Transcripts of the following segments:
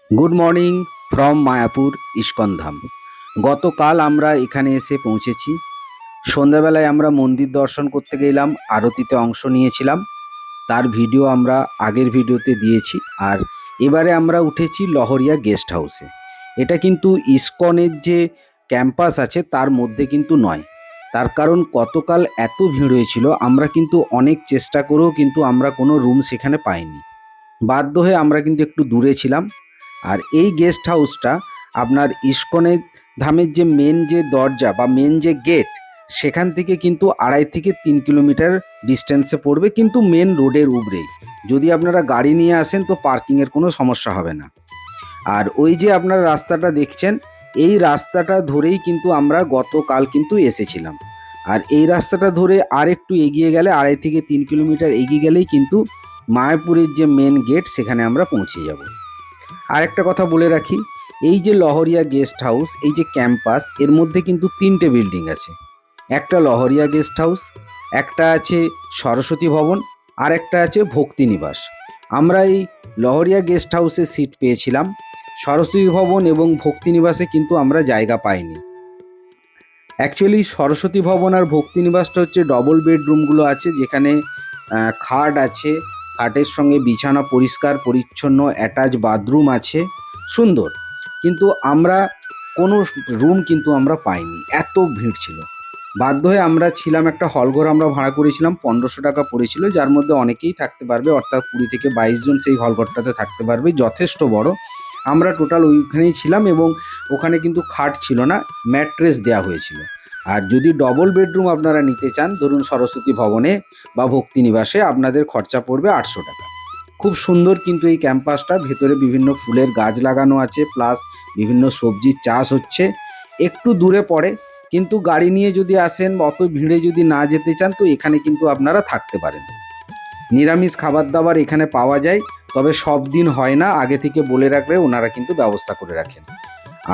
Good morning from Mayapur ISKCON Dham. গতকাল আমরা এখানে এসে পৌঁছেছি। সন্ধ্যাবেলায় আমরা মন্দির দর্শন করতে গেলাম, আরতিতে অংশ নিয়েছিলাম। তার ভিডিও আমরা আগের ভিডিওতে দিয়েছি। আর এবারে আমরা উঠেছি লহরিয়া গেস্ট হাউসে। এটা কিন্তু ইস্কনের যে ক্যাম্পাস আছে তার মধ্যে কিন্তু নয়। তার কারণ গতকাল এত ভিড় হয়েছিল, আমরা কিন্তু অনেক চেষ্টা করেও কিন্তু আমরা কোনো রুম সেখানে পাইনি। বাধ্য হয়ে আমরা কিন্তু একটু দূরে ছিলাম। আর এই গেস্ট হাউসটা আপনার ইস্কনের ধামের যে মেন যে দরজা বা মেন যে গেট, সেখান থেকে কিন্তু 2.5 থেকে 3 কিলোমিটার ডিস্টেন্সে পড়বে, কিন্তু মেন রোডের উপরেই। যদি আপনারা গাড়ি নিয়ে আসেন তো পার্কিংয়ের কোনো সমস্যা হবে না। আর ওই যে আপনারা রাস্তাটা দেখছেন, এই রাস্তাটা ধরেই কিন্তু আমরা গতকাল কিন্তু এসেছিলাম। আর এই রাস্তাটা ধরে আর একটু এগিয়ে গেলে 2.5 থেকে 3 কিলোমিটার এগিয়ে গেলেই কিন্তু মায়াপুরের যে মেন গেট সেখানে আমরা পৌঁছে যাব। আর একটা কথা বলে রাখি, এই যে লহরিয়া গেস্ট হাউস, এই যে ক্যাম্পাস, এর মধ্যে কিন্তু 3টে বিল্ডিং আছে। একটা লহরিয়া গেস্ট হাউস, একটা আছে সরস্বতী ভবন, আর একটা আছে ভক্তি নিবাস। আমরা এই লহরিয়া গেস্ট হাউসে সিট পেয়েছিলাম। সরস্বতী ভবন এবং ভক্তি নিবাসে কিন্তু আমরা জায়গা পাইনি। অ্যাকচুয়ালি সরস্বতী ভবন আর ভক্তি নিবাসটা হচ্ছে ডবল বেডরুমগুলো আছে, যেখানে খাট আছে, খাটের সঙ্গে বিছানা পরিষ্কার পরিচ্ছন্ন, অ্যাটাচ বাথরুম আছে, সুন্দর। কিন্তু আমরা কোনো রুম কিন্তু আমরা পাইনি, এত ভিড় ছিল। বাধ্য হয়ে আমরা ছিলাম, একটা হলঘর আমরা ভাড়া করেছিলাম, 1500 টাকা পড়েছিল, যার মধ্যে অনেকেই থাকতে পারবে, অর্থাৎ 20 থেকে 22 জন সেই হলঘরটাতে থাকতে পারবে, যথেষ্ট বড়। আমরা টোটাল ওইখানেই ছিলাম এবং ওখানে কিন্তু খাট ছিল না, ম্যাট্রেস দেওয়া হয়েছিল। আর যদি ডবল বেডরুম আপনারা নিতে চান, ধরুন সরস্বতী ভবনে বা ভক্তি নিবাসে, আপনাদের খরচা পড়বে 800 টাকা। খুব সুন্দর কিন্তু এই ক্যাম্পাসটা, ভেতরে বিভিন্ন ফুলের গাছ লাগানো আছে, প্লাস বিভিন্ন সবজির চাষ হচ্ছে। একটু দূরে পড়ে, কিন্তু গাড়ি নিয়ে যদি আসেন, অত ভিড়ে যদি না যেতে চান, তো এখানে কিন্তু আপনারা থাকতে পারেন। নিরামিষ খাবার দাবার এখানে পাওয়া যায়, তবে সব দিন হয় না, আগে থেকে বলে রাখলে ওনারা কিন্তু ব্যবস্থা করে রাখেন।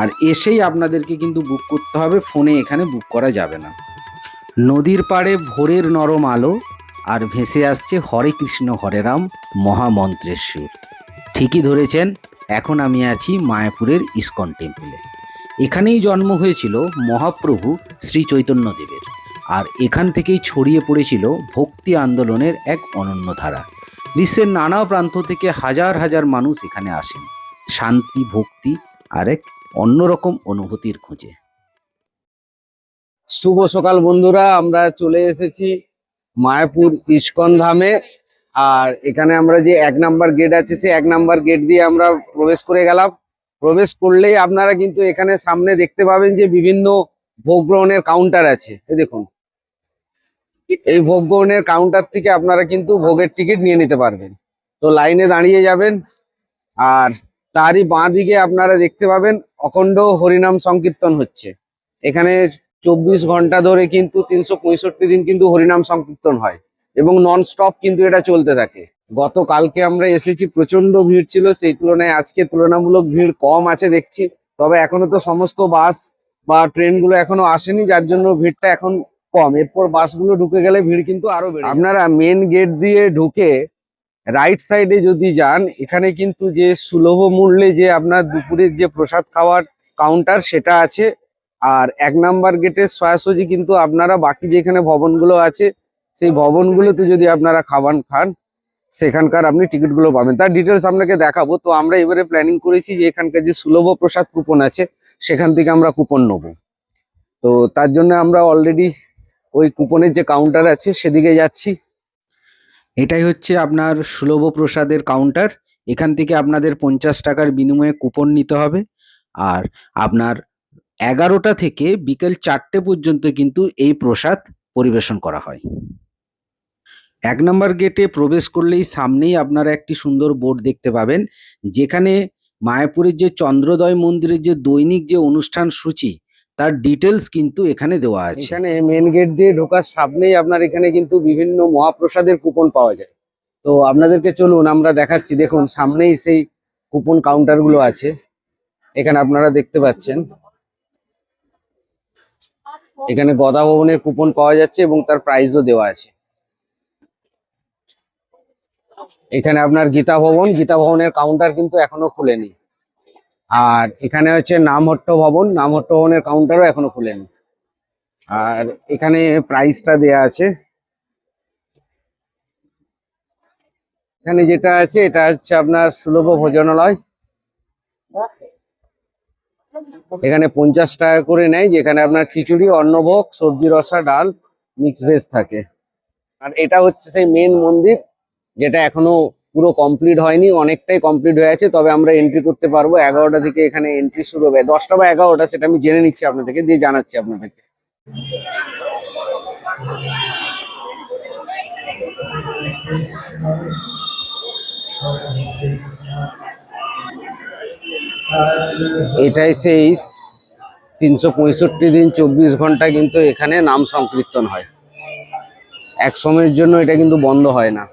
আর এসেই আপনাদেরকে কিন্তু বুক করতে হবে, ফোনে এখানে বুক করা যাবে না। নদীর পাড়ে ভোরের নরম আলো, আর ভেসে আসছে হরে কৃষ্ণ হরে রাম মহামন্ত্রের সুর। ঠিকই ধরেছেন, এখন আমি আছি মায়াপুরের ইস্কন টেম্পলে। এখানেই জন্ম হয়েছিল মহাপ্রভু শ্রী চৈতন্যদেবের। আর এখান থেকেই ছড়িয়ে পড়েছিল ভক্তি আন্দোলনের এক অনন্য ধারা। বিশ্বের নানা প্রান্ত থেকে হাজার হাজার মানুষ এখানে আসেন শান্তি, ভক্তি আর এক অন্যরকম অনুভূতির খোঁজে। শুভ সকাল বন্ধুরা, আমরা চলে এসেছি মায়াপুর ইস্কন ধামে। আর এখানে আমরা যে 1 নাম্বার গেট আছে, সেই 1 নাম্বার গেট দিয়ে আমরা প্রবেশ করে গেলাম। প্রবেশ করলেই আপনারা কিন্তু এখানে সামনে দেখতে পাবেন যে বিভিন্ন ভোগ গ্রহণের কাউন্টার আছে। এই দেখুন, এই ভোগ গ্রহণের কাউন্টার থেকে আপনারা কিন্তু ভোগের টিকিট নিয়ে নিতে পারবেন। তো লাইনে দাঁড়িয়ে যাবেন, আর তারই বাঁ দিকে আপনারা দেখতে পাবেন অখণ্ড হরিনাম সংকীর্তন হচ্ছে। এখানে 24 ঘন্টা ধরে কিন্তু 365 দিন কিন্তু হরিনাম সংকীর্তন হয়, এবং নন স্টপ কিন্তু এটা চলতে থাকে। গতকালকে আমরা এসেছি, প্রচন্ড ভিড় ছিল, সেই তুলনায় আজকে তুলনামূলক ভিড় কম আছে দেখছি। তবে এখনো তো সমস্ত বাস বা ট্রেনগুলো এখনো আসেনি, যার জন্য ভিড়টা এখন কম। এরপর বাসগুলো ঢুকে গেলে ভিড় কিন্তু আরো বেড়ে যাবে। আপনারা মেন গেট দিয়ে ঢুকে রাইট সাইডে যদি যান, এখানে কিন্তু যে সুলভ মূল্যে যে আপনার দুপুরের যে প্রসাদ খাওয়ার কাউন্টার সেটা আছে। আর 1 নাম্বার গেটের সোজাসুজি কিন্তু আপনারা বাকি যেখানে ভবনগুলো আছে, সেই ভবনগুলোতে যদি আপনারা খাবার খান, সেখানকার আপনি টিকিটগুলো পাবেন। তার ডিটেলস আপনাকে দেখাবো। তো আমরা এবারে প্ল্যানিং করেছি যে এখানকার যে সুলভ প্রসাদ কুপন আছে, সেখান থেকে আমরা কুপন নেবো। তো তার জন্য আমরা অলরেডি ওই কুপনের যে কাউন্টার আছে সেদিকে যাচ্ছি। এটাই হচ্ছে আপনার সুলভ প্রসাদের কাউন্টার। এখান থেকে আপনাদের 50 টাকার বিনিময়ে কুপন নিতে হবে। আর আপনার 11টা থেকে বিকেল 4টে পর্যন্ত কিন্তু এই প্রসাদ পরিবেশন করা হয়। 1 নাম্বার গেটে প্রবেশ করলেই সামনেই আপনারা একটি সুন্দর বোর্ড দেখতে পাবেন, যেখানে মায়াপুরের যে চন্দ্রোদয় মন্দিরের যে দৈনিক যে অনুষ্ঠান সূচি, তার ডিটেলস কিন্তু এখানে দেওয়া আছে। এখানে মেন গেট দিয়ে ঢোকার সামনেই আপনার এখানে কিন্তু বিভিন্ন মহাপ্রসাদের কুপন পাওয়া যায়। তো আপনাদেরকে চলুন আমরা দেখাচ্ছি। দেখুন, সামনেই সেই কুপন কাউন্টার গুলো আছে, এখানে আপনারা দেখতে পাচ্ছেন। এখানে গদা ভবনের কুপন পাওয়া যাচ্ছে এবং তার প্রাইসও দেওয়া আছে। এখানে আপনার গীতা ভবনের কাউন্টার কিন্তু এখনো খুলেনি। আর এখানে হচ্ছে নামহট্ট ভবন, নামহট্ট ভবনের কাউন্টারও এখনো খুলেনি। আর এখানে প্রাইসটা দেয়া আছে। এখানে যেটা আছে এটা হচ্ছে আপনার সুলভ ভোজনালয়। এখানে 50 টাকা করে নেয়, যেখানে আপনার খিচুড়ি, অন্নভোগ, সবজি রসা, ডাল, মিক্স ভেজ থাকে। আর এটা হচ্ছে সেই মেন মন্দির, যেটা এখনো পুরো কমপ্লিট হয়নি, অনেকটাই কমপ্লিট হয়ে আছে। তবে আমরা এন্ট্রি করতে পারবো 11টা থেকে। এখানে এন্ট্রি শুরু হবে 10টা বা 11টা, সেটা আমি জেনে নিচ্ছি আপনাদেরকে, দিয়ে জানাচ্ছি আপনাদেরকে। এটাই সেই 365 দিন 24 ঘন্টা কিন্তু এখানে নাম সংকীর্তন হয়। এক সময়ের জন্য এটা কিন্তু বন্ধ হয় না।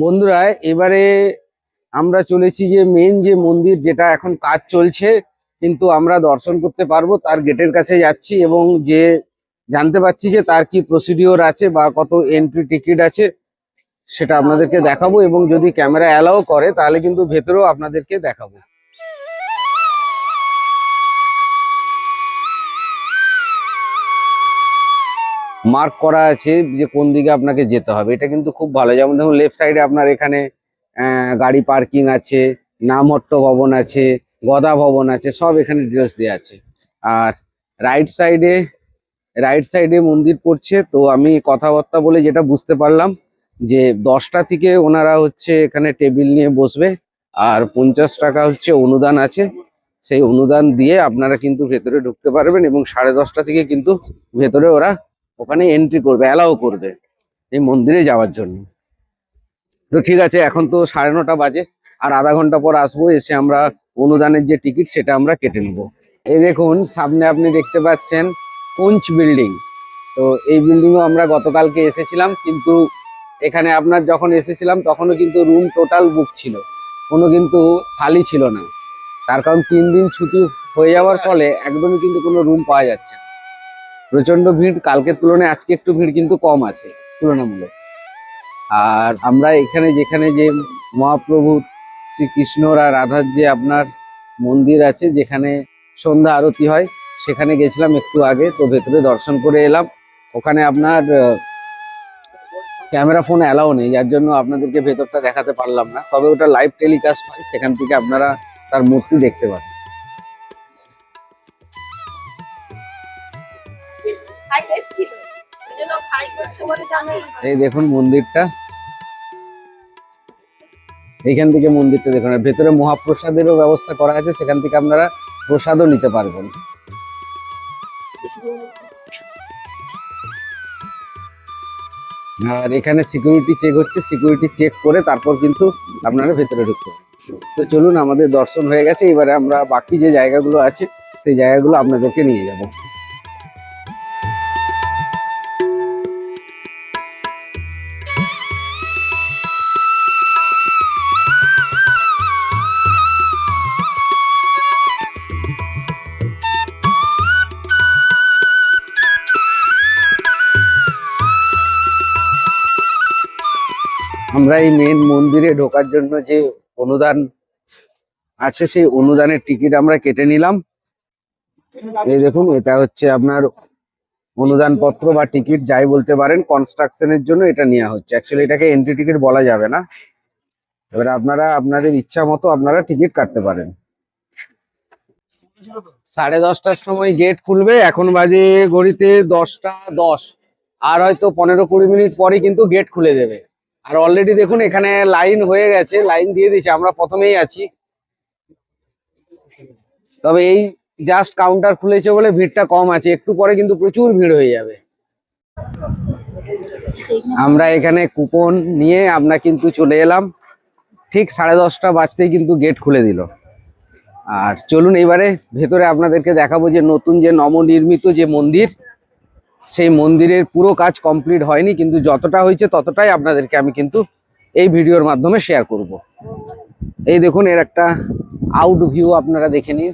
বন্ধুরা, এবারে আমরা চলেছি যে মেন যে মন্দির, যেটা এখন কাজ চলছে কিন্তু আমরা দর্শন করতে পারবো, তার গেটের কাছে যাচ্ছি এবং যে জানতে পারছি যে তার কি প্রসিডিওর আছে বা কত এন্ট্রি টিকিট আছে সেটা আপনাদেরকে দেখাবো, এবং যদি ক্যামেরা অ্যালাউ করে তাহলে কিন্তু ভেতরেও আপনাদেরকে দেখাবো। মার্ক করা আছে যে কোন দিকে আপনাকে যেতে হবে, এটা কিন্তু খুব ভালো। যেমন দেখুন, লেফট সাইডে আপনার এখানে গাড়ি পার্কিং আছে, নামহট্ট ভবন আছে, গদা ভবন আছে, সব এখানে ডিটেলস দেওয়া আছে। আর রাইট সাইডে মন্দির পড়ছে। তো আমি কথাবার্তা বলে যেটা বুঝতে পারলাম যে 10টা থেকে ওনারা হচ্ছে এখানে টেবিল নিয়ে বসবে, আর 50 টাকা হচ্ছে অনুদান আছে। সেই অনুদান দিয়ে আপনারা কিন্তু ভেতরে ঢুকতে পারবেন, এবং 10:30টা থেকে কিন্তু ভেতরে ওরা ওখানে এন্ট্রি করবে, অ্যালাউ করবে এই মন্দিরে যাওয়ার জন্য। তো ঠিক আছে, এখন তো 9:30 বাজে, আর আধা ঘন্টা পর আসবো, এসে আমরা অনুদানের যে টিকিট সেটা আমরা কেটে নেবো। এই দেখুন সামনে আপনি দেখতে পাচ্ছেন পুঞ্চ বিল্ডিং। তো এই বিল্ডিংও আমরা গতকালকে এসেছিলাম, কিন্তু এখানে আপনার যখন এসেছিলাম তখনও কিন্তু রুম টোটাল বুক ছিল, কোনো কিন্তু খালি ছিল না। তার কারণ 3 দিন ছুটি হয়ে যাওয়ার ফলে একদমই কিন্তু কোনো রুম পাওয়া যাচ্ছে না। প্রচন্ড ভিড়, কালকের তুলনায় আজকে একটু ভিড় কিন্তু কম আছে তুলনামূলক। আর আমরা এখানে যেখানে যে মহাপ্রভু শ্রীকৃষ্ণর আর রাধার যে আপনার মন্দির আছে, যেখানে সন্ধ্যা আরতি হয়, সেখানে গেছিলাম একটু আগে। তো ভেতরে দর্শন করে এলাম। ওখানে আপনার ক্যামেরা ফোন অ্যালাউ নেই, যার জন্য আপনাদেরকে ভেতরটা দেখাতে পারলাম না। তবে ওটা লাইভ টেলিকাস্ট হয়, সেখান থেকে আপনারা তার মূর্তি দেখতে পারেন। এই দেখুন মন্দিরটা, এইখান থেকে মন্দিরটা দেখুন। আর ভেতরে মহাপ্রসাদেরও ব্যবস্থা করা আছে, সেখান থেকে আপনারা প্রসাদও নিতে পারবেন। আর এখানে সিকিউরিটি চেক হচ্ছে, সিকিউরিটি চেক করে তারপর কিন্তু আপনারা ভেতরে ঢুকতে পারেন। তো চলুন, আমাদের দর্শন হয়ে গেছে, এবারে আমরা বাকি যে জায়গাগুলো আছে সেই জায়গাগুলো আপনাদেরকে নিয়ে যাব। আমরা এই মেন মন্দিরে ঢোকার জন্য যে অনুদান আছে, সেই অনুদানের টিকিট আমরা কেটে নিলাম। এই দেখুন, এটা হচ্ছে আপনার অনুদান পত্র বা টিকিট, যাই বলতে পারেন। কনস্ট্রাকশনের জন্য এটা নেওয়া হচ্ছে, অ্যাকচুয়ালি এটাকে এন্ট্রি টিকিট বলা যাবে না। এবার আপনারা আপনাদের ইচ্ছা মতো আপনারা টিকিট কাটতে পারেন। 10:30টার সময় গেট খুলবে, এখন বাজে ঘড়িতে 10টা 10, আর হয়তো 15-20 মিনিট পরে কিন্তু গেট খুলে দেবে। আর অলরেডি দেখুন এখানে লাইন হয়ে গেছে, লাইন দিয়ে দিয়েছে, আমরা প্রথমেই আছি। তবে এই জাস্ট কাউন্টার খুলেছে বলে ভিড়টা কম আছে, একটু পরে কিন্তু প্রচুর ভিড় হয়ে যাবে। আমরা এখানে কুপন নিয়ে আমরা কিন্তু চলে এলাম, ঠিক 10:30টা বাজতেই কিন্তু গেট খুলে দিল। আর চলুন এবারে ভেতরে আপনাদেরকে দেখাবো যে নতুন যে নবনির্মিত যে মন্দির, সেই মন্দিরের পুরো কাজ কমপ্লিট হয়নি, কিন্তু যতটা হয়েছে ততটাই আপনাদেরকে আমি কিন্তু এই ভিডিওর মাধ্যমে শেয়ার করব। এই দেখুন, এর একটা আউট ভিউ আপনারা দেখে নিন।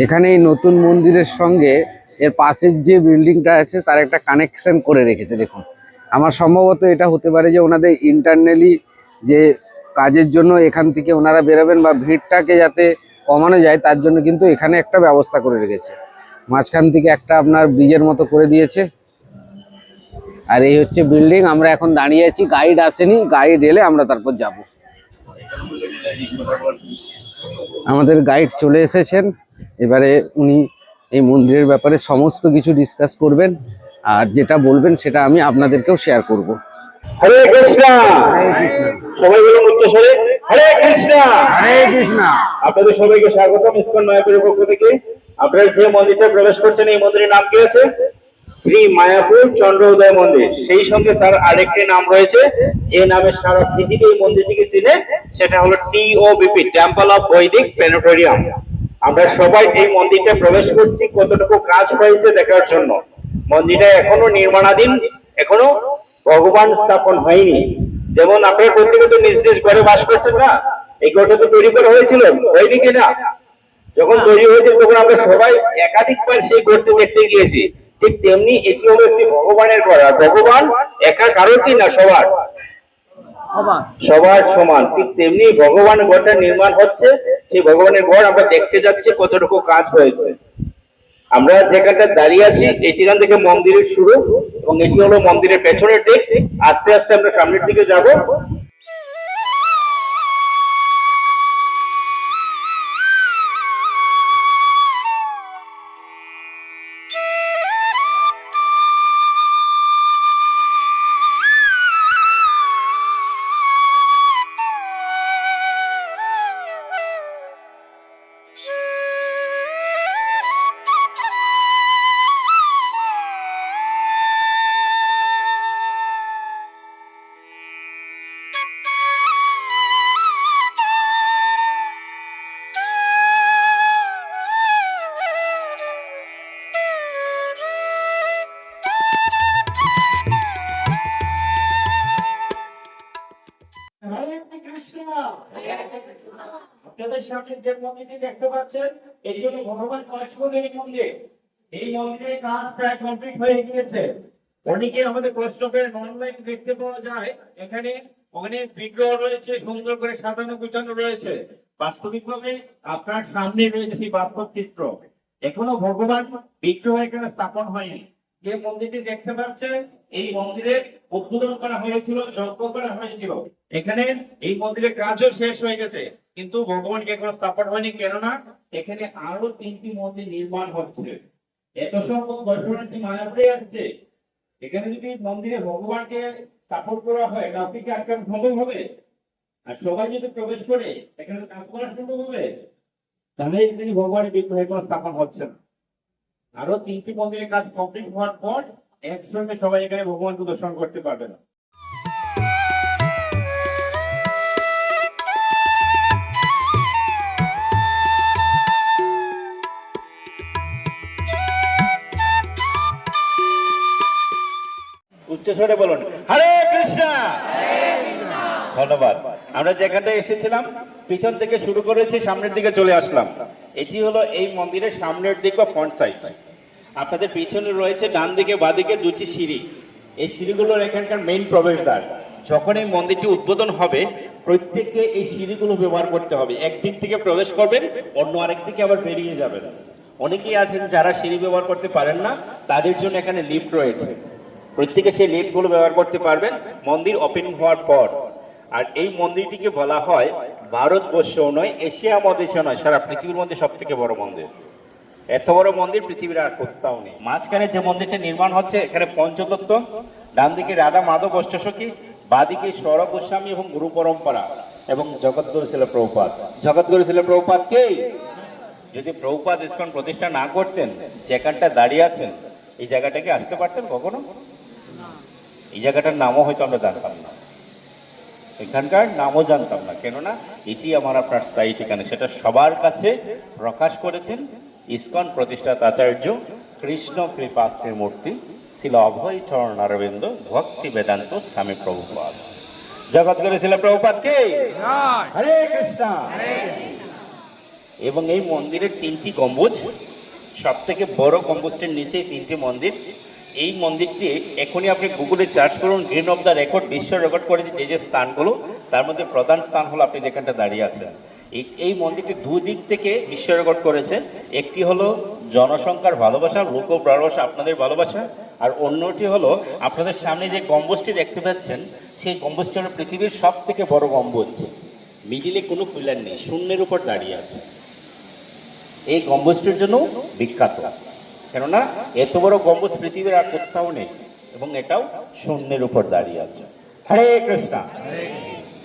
এখানে এই নতুন মন্দিরের সঙ্গে এর পাশের যে বিল্ডিংটা আছে তার একটা কানেকশন করে রেখেছে। দেখুন, আমার সম্ভবত এটা হতে পারে যে ওনাদের ইন্টারনালি যে কাজের জন্য এখান থেকে ওনারা বেরোবেন বা ভিড়টাকে যাতে কমানো যায় তার জন্য কিন্তু এখানে একটা ব্যবস্থা করে রেখেছে। মাঝখান থেকে একটা আপনার ব্রিজের মতো করে দিয়েছে। আর এই হচ্ছে বিল্ডিং। আমরা এখন দাঁড়িয়ে আছি, গাইড আসেনি, গাইড এলে আমরা তারপর যাব। আমাদের গাইড চলে এসেছেন, এবারে উনি এই মন্দিরের ব্যাপারে সমস্ত কিছু ডিসকাস করবেন, আর যেটা বলবেন সেটা আমি আপনাদেরকেও শেয়ার করব। হরে কৃষ্ণ। হরে কৃষ্ণ। সবাই বলুন উচ্চস্বরে হরে কৃষ্ণ। হরে কৃষ্ণ। আপনাদের সবাইকে স্বাগতম ইসকন মায়াপুরের পক্ষ থেকে। আপনারা যে মন্দিরটা প্রবেশ করছেন এই মন্দিরের নাম কি আছে? শ্রী মায়াপুর চন্দ্র উদয় মন্দির। সেই সঙ্গে তার আরেকটি নাম রয়েছে যে নামে সারা পৃথিবী এই মন্দিরটিকে চিনে, সেটা হলো TOBP, টেম্পল অফ বৈদিক প্ল্যানেটোরিয়াম। আমরা সবাই এই মন্দিরটা প্রবেশ করছি কতটুকু কাজ হয়েছে দেখার জন্য। মন্দিরটা এখনো নির্মাণাধীন, এখনো ভগবান স্থাপন হয়নি। যেমন আপনার প্রত্যেকে তো নিজ নিজ ঘরে বাস করছেন না, এই ঘরটা তো তৈরি করা হয়েছিল, হয়নি কিনা? যখন তৈরি হয়েছে তখন আমরা সবাই একাধিকবার সেই ঘরটি দেখতে গিয়েছি। ঠিক তেমনি এটি হলো একটি ভগবানের ঘর, আর ভগবান একা কারোর কি না, সবার সবার সমান। ঠিক তেমনি ভগবান ঘরটা নির্মাণ হচ্ছে, সেই ভগবানের ঘর আমরা দেখতে যাচ্ছি কতটুকু কাজ হয়েছে। আমরা যেখানটা দাঁড়িয়ে আছি এখান থেকে মন্দিরের শুরু, এবং এটি হলো মন্দিরের পেছনের দিক। আস্তে আস্তে আমরা সামনের দিকে যাব। আপনাদের সামনে যে মন্দিরটি দেখতে পাচ্ছেন এই জন্য ভগবান পরশুরামের মন্দির। এই মন্দিরের কাজ প্রায় কমপ্লিট হয়ে গিয়েছে। অনেকে আমাদের প্রশ্ন করে অনলাইন দেখতে পাওয়া যায়, এখানে অনেক বিগ্রহ রয়েছে, সুন্দর করে সাজানো গুছানো রয়েছে। বাস্তবিকভাবে আপনার সামনে রয়েছে সেই বাস্তব চিত্র। এখনো ভগবান বিগ্রহ এখানে স্থাপন হয়নি। যে মন্দিরটি দেখতে পাচ্ছেন এই মন্দিরের উদ্বোধন করা হয়েছিল, যজ্ঞ করা হয়েছিল। এখানে এই মন্দিরের কাজও শেষ হয়ে গেছে, কিন্তু ভগবানকে এখনো স্থাপন হয়নি, কেননা এখানে আরো 3টি মন্দির নির্মাণ হচ্ছে। এত সংখ্যক দর্শনার্থী মায়াপুরে আসছে, এখানে যদি মন্দিরে ভগবানকে স্থাপন করা হয় কাউকে কি আটকানো সম্ভব হবে? আর সবাই যদি প্রবেশ করে এখানে কাজ করা সম্ভব হবে? তাহলে এখানে ভগবানের বিগ্রহ এখনো স্থাপন হচ্ছে না। আরো 3টি মন্দিরের কাজ কমপ্লিট হওয়ার পর একসঙ্গে সবাই এখানে ভগবানকে দর্শন করতে পারবে না। উচ্চস্বরে বলুন হরে কৃষ্ণ। ধন্যবাদ। আমরা যেখানটা এসেছিলাম পিছন থেকে শুরু করেছি, সামনের দিকে চলে আসলাম। এটি হলো এই মন্দিরের সামনের দিক বা ফ্রন্ট সাইড। আপনাদের পিছনে রয়েছে ডান দিকে বাদিকে 2টি সিঁড়ি। এই সিঁড়িগুলোর এখানকার মেইন প্রবেশদ্বার। যখন এই মন্দিরটি উদ্বোধন হবে প্রত্যেককে এই সিঁড়িগুলো ব্যবহার করতে হবে। একদিক থেকে প্রবেশ করবেন, অন্য আরেক দিকে আবার বেরিয়ে যাবেন। অনেকেই আছেন যারা সিঁড়ি ব্যবহার করতে পারেন না, তাদের জন্য এখানে লিফট রয়েছে। প্রত্যেকে সেই লিফটগুলো ব্যবহার করতে পারবেন মন্দির ওপেন হওয়ার পর। আর এই মন্দিরটিকে বলা হয় ভারতবর্ষও নয়, এশিয়া মহাদেশও নয়, সারা পৃথিবীর মধ্যে সব থেকে বড় মন্দির। এত বড় মন্দির পৃথিবীর আর কোথাও নেই। মাঝখানে যে মন্দিরটা নির্মাণ হচ্ছে এখানে পঞ্চতত্ত্ব, ডান দিকে রাধা মাধব অষ্টসখী, বাদিকে সৌরভ গোস্বামী এবং গুরু পরম্পরা, এবং জগৎগুরু শিল প্রভুপাদ। জগৎগুরু শিল প্রভুপাদ কে? যদি প্রভুপাদ ইসকন প্রতিষ্ঠা না করতেন, যেখানটা দাঁড়িয়ে আছেন এই জায়গাটাকে আসতে পারতেন কখনো? এই জায়গাটার নামও হয়তো আমরা জানতাম না। এখানকার নামও জানতাম না, কেননা এটি আমার আপনার স্থায়ী ঠিকানা, সেটা সবার কাছে প্রকাশ করেছেন ইসকন প্রতিষ্ঠাতা আচার্য কৃষ্ণ কৃপাশ্রী মূর্তি শিল অভয় চরণ অরবিন্দ ভক্তি বেদান্ত স্বামী প্রভুপাদ। জগৎগুরু শিল প্রভুপাদকে হরে কৃষ্ণ। এবং এই মন্দিরের 3টি গম্বুজ, সব থেকে বড় গম্বুজটির নিচে 3টি মন্দির। এই মন্দিরটি এখনই আপনি গুগলে সার্চ করুন, গ্রিন অফ দ্য রেকর্ড, বিশ্ব রেকর্ড করে এই যে স্থানগুলো, তার মধ্যে প্রধান স্থান হলো আপনি যেখানটা দাঁড়িয়ে আছেন। এই মন্দিরটি দুদিক থেকে বিশ্ব রেকর্ড করেছে। একটি হলো জনসংখ্যার ভালোবাসা, লোক ভালোবাসা, আপনাদের ভালোবাসা, আর অন্যটি হলো আপনাদের সামনে যে গম্বুজটি দেখতে পাচ্ছেন, সেই গম্বুজটি হলো পৃথিবীর সব থেকে বড় গম্বুজ। মিডিলে কোনো পিলার নেই, শূন্যের উপর দাঁড়িয়ে আছে। এই গম্বুজটির জন্য বিখ্যাত, কেননা এত বড় গম্বুজ পৃথিবীর আর কোথাও নেই, এবং এটাও শূন্যের উপর দাঁড়িয়ে আছে। হরে কৃষ্ণ।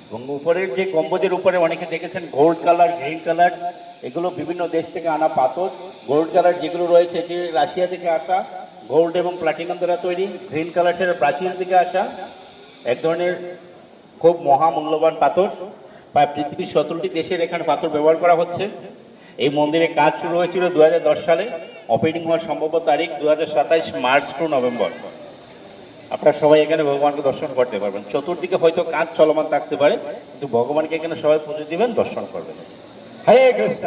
এবং উপরের যে গম্বুজের উপরে অনেকে দেখেছেন গোল্ড কালার, গ্রিন কালার, এগুলো বিভিন্ন দেশ থেকে আনা পাথর। গোল্ড কালার যেগুলো রয়েছে এটি রাশিয়া থেকে আসা, গোল্ড এবং প্লাটিনাম দ্বারা তৈরি। গ্রিন কালার সেটা প্রাচীন থেকে আসা এক ধরনের খুব মহামূল্যবান পাথর। প্রায় পৃথিবীর 17টি দেশের এখানে পাথর ব্যবহার করা হচ্ছে। এই মন্দিরের কাজ শুরু হয়েছিল 2010 সালে, ওপেনিং হওয়ার সম্ভাব্য তারিখ 2027 মার্চ টু নভেম্বর। আপনারা সবাই এখানে ভগবানকে দর্শন করতে পারবেন। চতুর্দিকে হয়তো কাজ চলমান থাকতে পারে, কিন্তু ভগবানকে এখানে সবাই পুজো দিবেন, দর্শন করবেন। হরে কৃষ্ণ।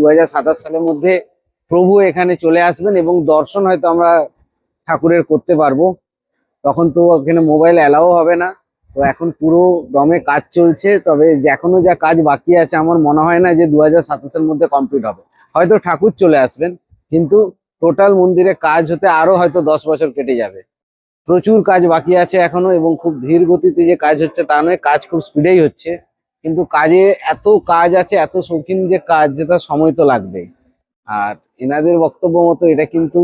2027 সালের মধ্যে প্রভু এখানে চলে আসবেন এবং দর্শন হয়তো আমরা ঠাকুরের করতে পারবো। তখন তো এখানে মোবাইল অ্যালাও হবে না। তো এখন পুরো দমে কাজ চলছে, তবে এখনো যা কাজ বাকি আছে আমার মনে হয় না যে 2027-এর মধ্যে কমপ্লিট হবে। হয়তো ঠাকুর চলে আসবেন, কিন্তু টোটাল মন্দিরে কাজ হতে আরো হয়তো 10 বছর কেটে যাবে। প্রচুর কাজ বাকি আছে এখনো, এবং খুব ধীর গতিতে যে কাজ হচ্ছে তা নয়, কাজ খুব স্পিডেই হচ্ছে। কিন্তু কাজে এত কাজ আছে, এত শৌখিন যে কাজ, যেটা সময় তো লাগবে। আর এনাদের বক্তব্য মতো এটা কিন্তু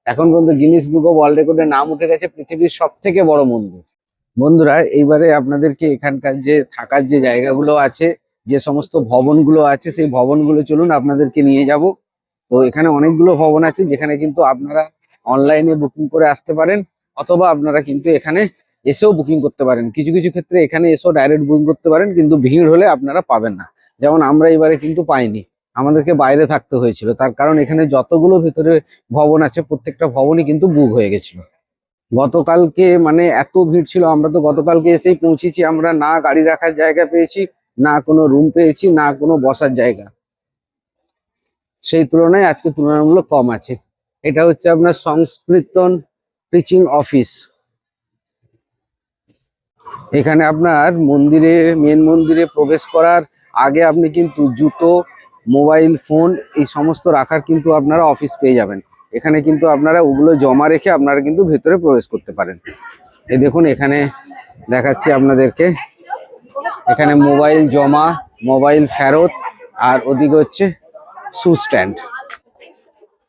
এখন পর্যন্ত গিনিস বুক অফ ওয়ার্ল্ড রেকর্ডে নাম উঠে গেছে পৃথিবীর সব থেকে বড় মন্দির। বন্ধুরা, এইবারে আপনাদেরকে এখানকার যে থাকার যে জায়গাগুলো আছে, যে সমস্ত ভবনগুলো আছে, সেই ভবনগুলো চলুন আপনাদেরকে নিয়ে যাব। তো এখানে অনেকগুলো ভবন আছে যেখানে কিন্তু আপনারা অনলাইনে বুকিং করে আসতে পারেন, অথবা আপনারা কিন্তু এখানে এসেও বুকিং করতে পারেন। কিছু কিছু ক্ষেত্রে এখানে এসেও ডাইরেক্ট বুকিং করতে পারেন, কিন্তু ভিড় হলে আপনারা পাবেন না। যেমন আমরা এবারে কিন্তু পাইনি, আমাদেরকে বাইরে থাকতে হয়েছিল। তার কারণ এখানে যতগুলো ভিতরে ভবন আছে প্রত্যেকটা ভবনই কিন্তু বুক হয়ে গেছিল। গতকালকে মানে এত ভিড় ছিল, আমরা তো গতকালকে এসেই পৌঁছেছি, আমরা না গাড়ি রাখার জায়গা পেয়েছি, না কোনো রুম পেয়েছি, না কোনো বসার জায়গা। সেই তুলনায় আজকে তুলনামূলক কম আছে। এটা হচ্ছে আপনার সংস্কৃতন টিচিং অফিস। এখানে আপনার মন্দিরে, মেন মন্দিরে প্রবেশ করার আগে আপনি কিন্তু জুতো, মোবাইল ফোন এই সমস্ত রাখার কিন্তু আপনারা অফিস পেয়ে যাবেন। এখানে কিন্তু আপনারা ওগুলো জমা রেখে আপনারা কিন্তু ভেতরে প্রবেশ করতে পারেন। এই দেখুন, এখানে দেখাচ্ছি আপনাদেরকে, এখানে মোবাইল জমা, মোবাইল ফেরত, আর ওদিকে হচ্ছে শু স্ট্যান্ড।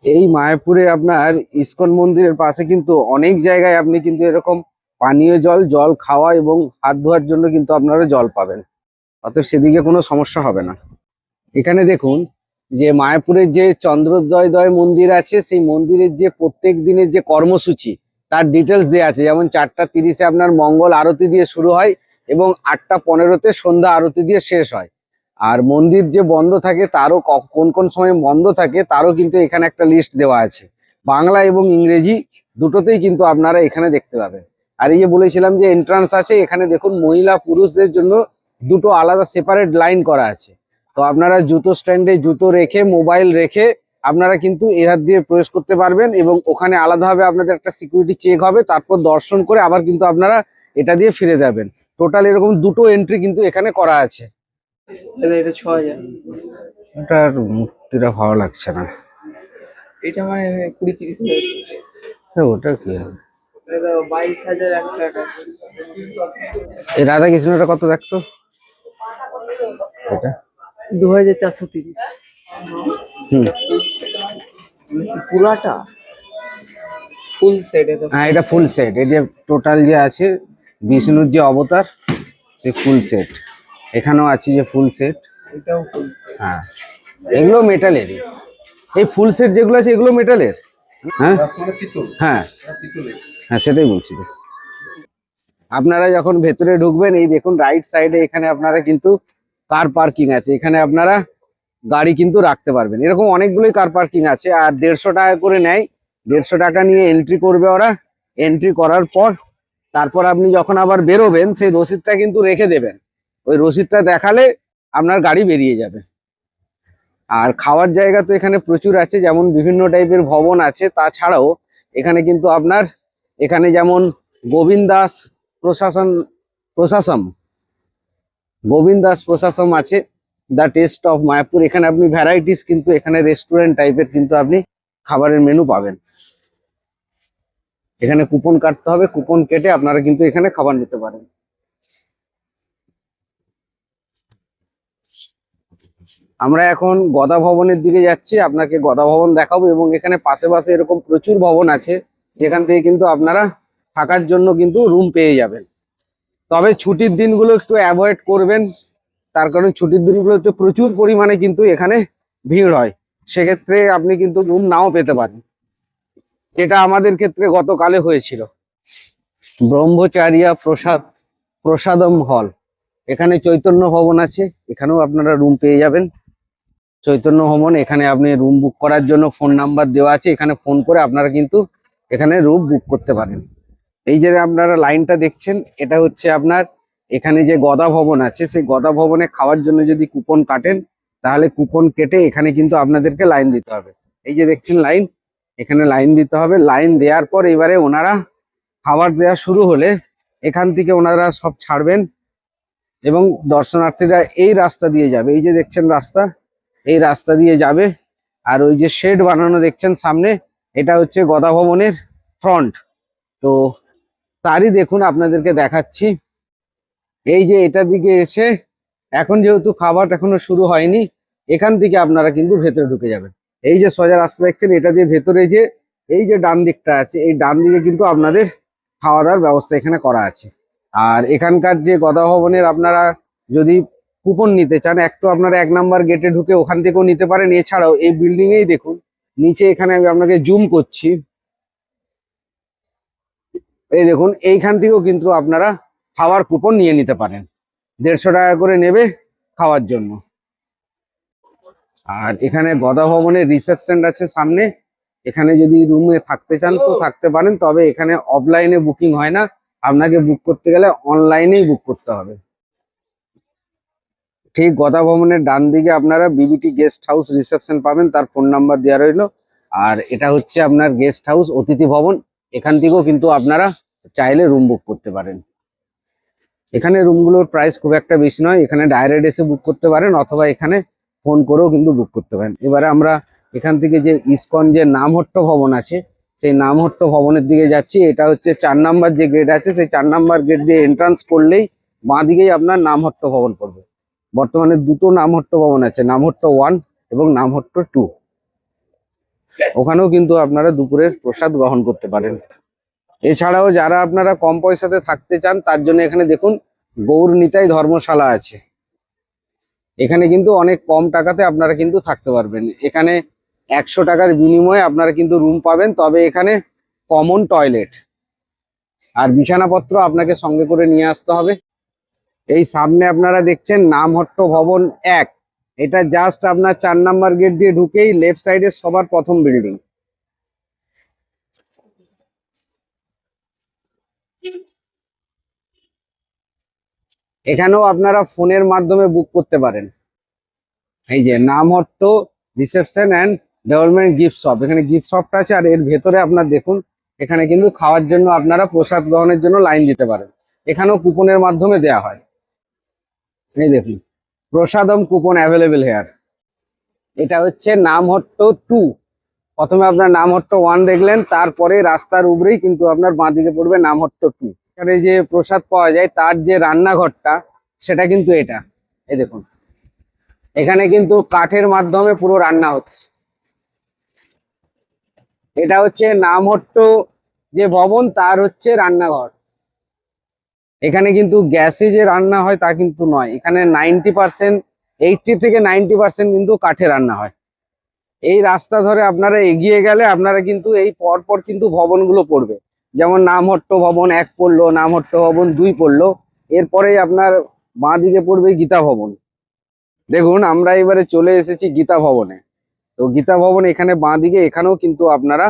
এই মায়াপুরে আপনার ইসকন মন্দিরের পাশে কিন্তু অনেক জায়গায় আপনি কিন্তু এরকম পানীয় জল, জল খাওয়া এবং হাত ধোয়ার জন্য কিন্তু আপনারা জল পাবেন। অতএব সেদিকে কোনো সমস্যা হবে না। এখানে দেখুন যে মায়াপুরের যে চন্দ্রোদয় মন্দির আছে, সেই মন্দিরের যে প্রত্যেক দিনের যে কর্মসূচি তার ডিটেলস দেওয়া আছে। যেমন 4:30-এ আপনার মঙ্গল আরতি দিয়ে শুরু হয় এবং 8:15-তে সন্ধ্যা আরতি দিয়ে শেষ হয়। আর মন্দির যে বন্ধ থাকে তারও কোন কোন সময় বন্ধ থাকে তারও কিন্তু এখানে একটা লিস্ট দেওয়া আছে। বাংলা এবং ইংরেজি দুটোতেই কিন্তু আপনারা এখানে দেখতে পাবেন। আর এই যে বলেছিলাম যে এন্ট্রান্স আছে, এখানে দেখুন মহিলা পুরুষদের জন্য দুটো আলাদা সেপারেট লাইন করা আছে। তো আপনারা জুতো স্ট্যান্ডে জুতো রেখে মোবাইল রেখে আপনারা কিন্তু এধার দিয়ে প্রবেশ করতে পারবেন, এবং ওখানে আলাদাভাবে আপনাদের একটা সিকিউরিটি চেক হবে, তারপর দর্শন করে আবার কিন্তু আপনারা এটা দিয়ে ফিরে যাবেন। টোটাল এরকম দুটো এন্ট্রি কিন্তু এখানে করা আছে। এটা 6000। এটার মূর্তিটা ভালো লাগছে না। এটা মানে 20-30 হাজার। ওটা কি হবে? এটা 22,100 এই রাধা কৃষ্ণটা কত দেখতো? এটা 2430। হুম, পুরাটা ফুল সেট এটা। হ্যাঁ এটা ফুল সেট। এই যে টোটাল যে আছে বিষ্ণুর যে অবতার, সে ফুল সেট এখানেও আছে, যে ফুল সেট। এটাও ফুল। হ্যাঁ, এগুলো মেটালের। এই ফুল সেট যেগুলো আছে এগুলো মেটালের। হ্যাঁ হ্যাঁ হ্যাঁ, সেটাই বলছি তো। আপনারা যখন ভেতরে ঢুকবেন, এই দেখুন রাইট সাইডে এখানে আপনারা কিন্তু কার পার্কিং আছে, এখানে আপনারা গাড়ি কিন্তু রাখতে পারবেন। এরকম অনেকগুলোই কার পার্কিং আছে, আর 150 টাকা করে নেয়। 150 টাকা নিয়ে এন্ট্রি করবে ওরা। এন্ট্রি করার পর তারপর আপনি যখন আবার বেরোবেন, সেই রসিদটা কিন্তু রেখে দেবেন। ওই রসিদটা দেখালে আপনার গাড়ি বেরিয়ে যাবে। আর খাওয়ার জায়গা তো এখানে প্রচুর আছে, যেমন বিভিন্ন টাইপের ভবন আছে। তাছাড়াও এখানে কিন্তু আপনার এখানে যেমন গোবিন্দ দাস প্রশাসন গোবিন্দ দাস প্রশাসন আছে, দ্য টেস্ট অফ মায়াপুর। এখানে আপনি ভ্যারাইটিস কিন্তু এখানে রেস্টুরেন্ট টাইপের কিন্তু আপনি খাবারের মেনু পাবেন। এখানে কুপন কাটতে হবে, কুপন কেটে আপনারা কিন্তু এখানে খাবার নিতে পারেন। আমরা এখন গদা ভবনের দিকে যাচ্ছি, আপনাকে গদা ভবন দেখাবো, এবং এখানে পাশে পাশে এরকম প্রচুর ভবন আছে, যেখান থেকে কিন্তু আপনারা থাকার জন্য কিন্তু রুম পেয়ে যাবেন। তবে ছুটির দিনগুলো একটু অ্যাভয়েড করবেন, তার কারণ ছুটির দিনগুলোতে প্রচুর পরিমাণে কিন্তু এখানে ভিড় হয়। সেক্ষেত্রে আপনি কিন্তু রুম নাও পেতে পারেন, যেটা আমাদের ক্ষেত্রে গতকালে হয়েছিল। ব্রহ্মচারিয়া প্রসাদম হল, এখানে চৈতন্য ভবন আছে, এখানেও আপনারা রুম পেয়ে যাবেন। চৈতন্য ভবন, এখানে আপনি রুম বুক করার জন্য ফোন নাম্বার দেওয়া আছে, এখানে ফোন করে আপনারা কিন্তু এখানে রুম বুক করতে পারেন। এই যে আপনারা লাইনটা দেখছেন, এটা হচ্ছে আপনার এখানে যে গদা ভবন আছে, সেই গদা ভবনে খাওয়ার জন্য যদি কুপন কাটেন, তাহলে কুপন কেটে এখানে কিন্তু আপনাদেরকে লাইন দিতে হবে। এই যে দেখছেন লাইন, এখানে লাইন দিতে হবে। লাইন দেওয়ার পর এবারে ওনারা খাবার দেওয়া শুরু হলে এখান থেকে ওনারা সব ছাড়বেন, এবং দর্শনার্থীরা এই রাস্তা দিয়ে যাবে। এই যে দেখছেন রাস্তা, এই রাস্তা দিয়ে যাবে। আর ওই যে শেড বানানো দেখছেন সামনে, এটা হচ্ছে গদা ভবনের ফ্রন্ট। তো তারই দেখুন আপনাদেরকে দেখাচ্ছি। এই যে এটার দিকে এসে, এখন যেহেতু খাবার এখনো শুরু হয়নি, এখান থেকে আপনারা কিন্তু ভেতরে ঢুকে যাবেন। এই যে সোজা রাস্তা দেখছেন, এটা দিয়ে ভেতরে যে এই যে ডান দিকটা আছে, এই ডান দিকে কিন্তু আপনাদের খাওয়া দাওয়ার ব্যবস্থা এখানে করা আছে। আর এখানকার যে গদা ভবনের আপনারা যদি কুপন নিতে চান, এক তো আপনারা 1 নাম্বার গেটে ঢুকে ওখান থেকেও নিতে পারেন। এছাড়াও এই বিল্ডিং এই দেখুন নিচে, এখানে আমি আপনাকে জুম করছি, এই দেখুন এইখান থেকেও কিন্তু আপনারা খাওয়ার কুপন নিয়ে নিতে পারেন। 150 টাকা করে নেবে খাওয়ার জন্য। আর এখানে গদা ভবনের রিসেপশন আছে সামনে, এখানে যদি রুমে থাকতে চান তো থাকতে পারেন, তবে এখানে অফলাইনে বুকিং হয় না, আপনাকে বুক করতে গেলে অনলাইনেই বুক করতে হবে। ঠিক গদা ভবনের ডান দিকে আপনারা বিবিটি গেস্ট হাউস রিসেপশন পাবেন, তার ফোন নাম্বার দেওয়া রইলো। আর এটা হচ্ছে আপনার গেস্ট হাউস অতিথি ভবন, এখান থেকেও কিন্তু আপনারা চাইলে রুম বুক করতে পারেন। এখানে রুমগুলোর প্রাইস খুব একটা বেশি নয়, এখানে ডাইরেক্ট এসে বুক করতে পারেন, অথবা এখানে ফোন করেও কিন্তু বুক করতে পারেন। এবারে আমরা এখান থেকে যে ইসকন যে নামহট্ট ভবন আছে, সেই নামহট্ট ভবনের দিকে যাচ্ছি। এটা হচ্ছে 4 নাম্বার যে গেট আছে, সেই 4 নাম্বার গেট দিয়ে এন্ট্রান্স করলেই বাঁ দিকেই আপনার নামহট্ট ভবন পড়বে। বর্তমানে দুটো নামহট্ট ভবন আছে, নামহট্ট 1 এবং নামহট্ট 2। ওখানেও কিন্তু আপনারা দুপুরের প্রসাদ গ্রহণ করতে পারেন। এছাড়াও যারা আপনারা কম পয়সাতে থাকতে চান, তার জন্য এখানে দেখুন গৌর নিতাই ধর্মশালা আছে। এখানে কিন্তু অনেক কম টাকাতে আপনারা কিন্তু থাকতে পারবেন। এখানে 100 টাকার বিনিময়ে আপনারা কিন্তু রুম পাবেন, তবে এখানে কমন টয়লেট আর বিছানাপত্র আপনাকে সঙ্গে করে নিয়ে আসতে হবে। এই সামনে আপনারা দেখছেন নামহট্ট ভবন 1, এটা জাস্ট আপনার 4 নাম্বার গেট দিয়ে ঢুকেই লেফট সাইডে সবার প্রথম বিল্ডিং। এখানেও আপনারা ফোনের মাধ্যমে বুক করতে পারেন। এই যে Namhatta reception and development gift shop, এখানে গিফট শপটা আছে। আর এর ভেতরে আপনার দেখুন এখানে কিন্তু খাওয়ার জন্য আপনারা প্রসাদ গ্রহণের জন্য লাইন দিতে পারেন। এখানেও কুপনের মাধ্যমে দেয়া হয়। এই দেখুন প্রসাদম কুপন অ্যাভেলেবেল হেয়ার। এটা হচ্ছে নামহট্ট 2। প্রথমে আপনার নামহট্ট 1 দেখলেন, তারপরে রাস্তার উপরেই কিন্তু আপনার বাঁদিকে পড়বে নামহট্ট 2। এখানে যে প্রসাদ পাওয়া যায় তার যে রান্নাঘরটা সেটা কিন্তু এটা। এই দেখুন এখানে কিন্তু কাঠের মাধ্যমে পুরো রান্না হচ্ছে। এটা হচ্ছে নামহট্ট যে ভবন তার হচ্ছে রান্নাঘর। এখানে কিন্তু গ্যাসে যে রান্না হয় তা কিন্তু নয়, এখানে 90%, 80 থেকে 90% কিন্তু কাঠে রান্না হয়। এই রাস্তা ধরে আপনারা এগিয়ে গেলে আপনারা কিন্তু এই পরপর কিন্তু ভবনগুলো পড়বে। যেমন নামহট্ট ভবন 1 পড়লো, নামহট্ট ভবন 2 পড়লো, এরপরেই আপনার বাঁ দিকে পড়বে গীতা ভবন। দেখুন আমরা এবারে চলে এসেছি গীতা ভবনে। তো গীতা ভবন এখানে বাঁ দিকে, এখানেও কিন্তু আপনারা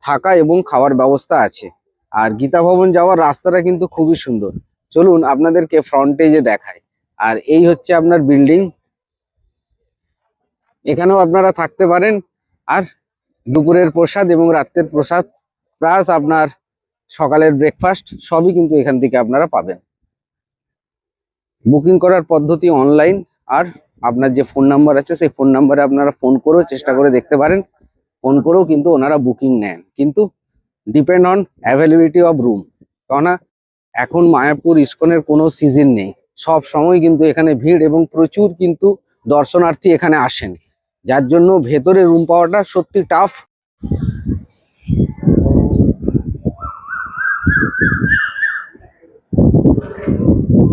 থাকা এবং খাওয়ার ব্যবস্থা আছে। আর গীতা ভবন যাওয়ার রাস্তাটা কিন্তু খুবই সুন্দর। চলুন আপনাদেরকে ফ্রন্টে যে দেখায়। আর এই হচ্ছে আপনার বিল্ডিং, এখানেও আপনারা থাকতে পারেন। আর দুপুরের প্রসাদ এবং রাত্রের প্রসাদ প্লাস আপনার সকালের ব্রেকফাস্ট সবই কিন্তু এখান থেকে আপনারা পাবেন। বুকিং করার পদ্ধতি অনলাইন। আর আপনার যে ফোন নাম্বার আছে সেই ফোন নাম্বারে আপনারা ফোন করেও চেষ্টা করে দেখতে পারেন। ফোন করেও কিন্তু ওনারা বুকিং নেন, কিন্তু depend on availability of room. কেননা এখন মায়াপুর ইস্কনের কোনো সিজন নেই, সব সময় কিন্তু এখানে ভিড় এবং প্রচুর কিন্তু দর্শনার্থী এখানে আসেন, যার জন্য ভেতরে রুম পাওয়াটা সত্যি টাফ।